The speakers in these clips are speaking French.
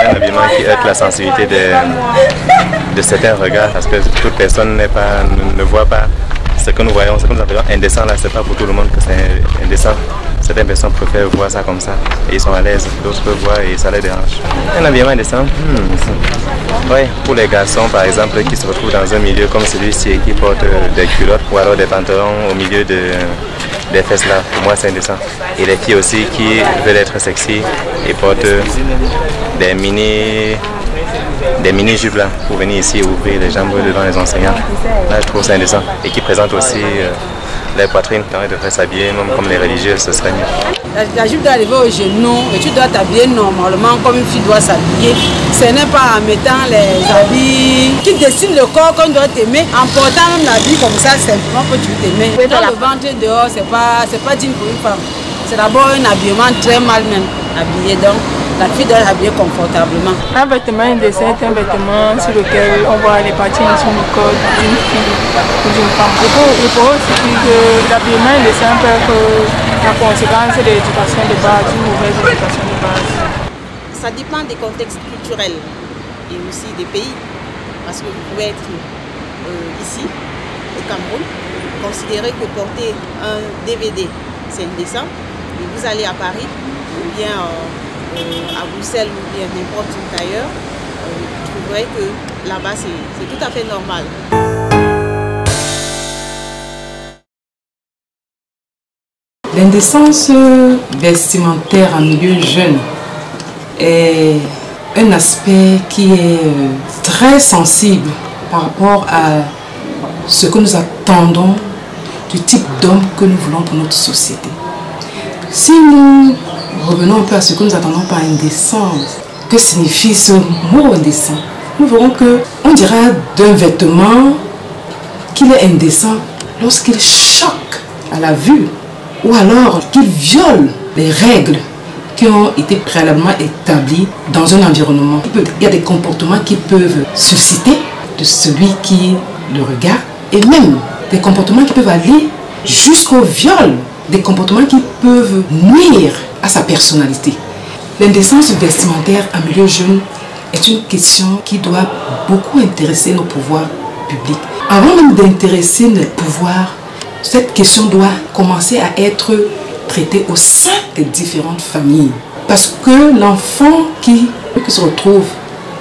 un habillement qui heurte la sensibilité de certains regards, parce que toute personne ne voit pas ce que nous voyons, ce que nous appelons indécent. Là, c'est pas pour tout le monde que c'est indécent. Certaines personnes préfèrent voir ça comme ça et ils sont à l'aise, d'autres peuvent voir et ça les dérange. Un habillement indécent, oui, pour les garçons par exemple qui se retrouvent dans un milieu comme celui-ci et qui portent des culottes ou alors des pantalons au milieu des fesses là, pour moi c'est indécent. Et les filles aussi qui veulent être sexy et portent des mini jupes là pour venir ici ouvrir les jambes devant les enseignants. Là je trouve ça indécent. Et qui présentent aussi les poitrines, quand ils devraient s'habiller, même comme les religieuses, ce serait mieux. La jupe doit arriver au genou et tu dois t'habiller normalement comme une fille doit s'habiller. Ce n'est pas en mettant les habits qui dessinent le corps qu'on doit t'aimer, en portant même l'habit comme ça simplement que tu t'aimes. Dans le ventre dehors, c'est pas digne pour une femme. C'est d'abord un habillement très mal même habillé, donc la fille doit s'habiller confortablement. Un vêtement indécent est un vêtement sur lequel on voit les parties intimes du corps d'une fille ou d'une femme. Je peux aussi dire que l'habillement indécent peut être la conséquence de l'éducation de base, d'une mauvaise éducation de base. Ça dépend des contextes culturels et aussi des pays. Parce que vous pouvez être ici, au Cameroun, considérer que porter un DVD, c'est indécent. Et vous allez à Paris, ou bien à Bruxelles, ou bien n'importe où ailleurs, vous trouverez que là-bas, c'est tout à fait normal. L'indécence vestimentaire en milieu jeune est un aspect qui est très sensible par rapport à ce que nous attendons du type d'homme que nous voulons pour notre société. Si nous revenons un peu à ce que nous attendons par indécence, que signifie ce mot indécent, nous verrons qu'on dira d'un vêtement qu'il est indécent lorsqu'il choque à la vue ou alors qu'il viole les règles qui ont été préalablement établies dans un environnement. Il y a des comportements qui peuvent susciter de celui qui le regarde et même des comportements qui peuvent aller jusqu'au viol, des comportements qui peuvent nuire à sa personnalité. L'indécence vestimentaire en milieu jeune est une question qui doit beaucoup intéresser nos pouvoirs publics. Avant même d'intéresser nos pouvoirs, cette question doit commencer à être traitée au sein des différentes familles. Parce que l'enfant qui se retrouve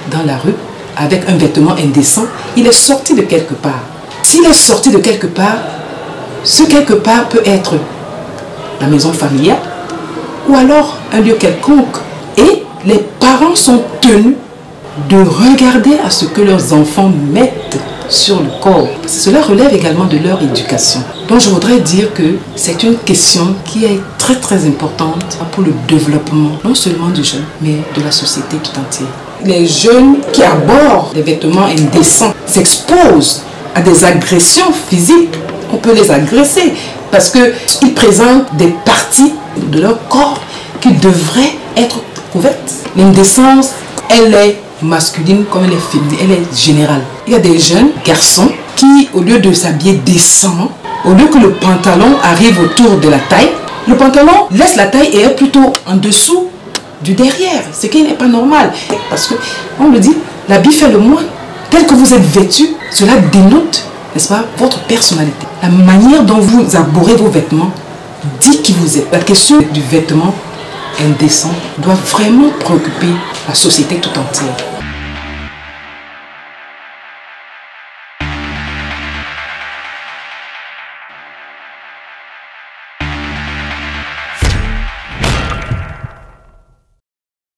dans la rue avec un vêtement indécent, il est sorti de quelque part. S'il est sorti de quelque part, ce quelque part peut être la maison familiale ou alors un lieu quelconque. Et les parents sont tenus de regarder à ce que leurs enfants mettent sur le corps. Cela relève également de leur éducation. Donc je voudrais dire que c'est une question qui est très très importante pour le développement, non seulement du jeune, mais de la société tout entière. Les jeunes qui abordent des vêtements indécents s'exposent à des agressions physiques. On peut les agresser parce qu'ils présentent des parties de leur corps qui devraient être couvertes. L'indécence, elle est masculine comme elle est féminine, elle est générale. Il y a des jeunes garçons qui, au lieu de s'habiller décemment, au lieu que le pantalon arrive autour de la taille, le pantalon laisse la taille et est plutôt en dessous du derrière, ce qui n'est pas normal. Parce que, on le dit, l'habit fait le moine. Tel que vous êtes vêtu, cela dénote, n'est-ce pas, votre personnalité. La manière dont vous abordez vos vêtements dit qui vous êtes. La question du vêtement indécent doit vraiment préoccuper la société tout entière.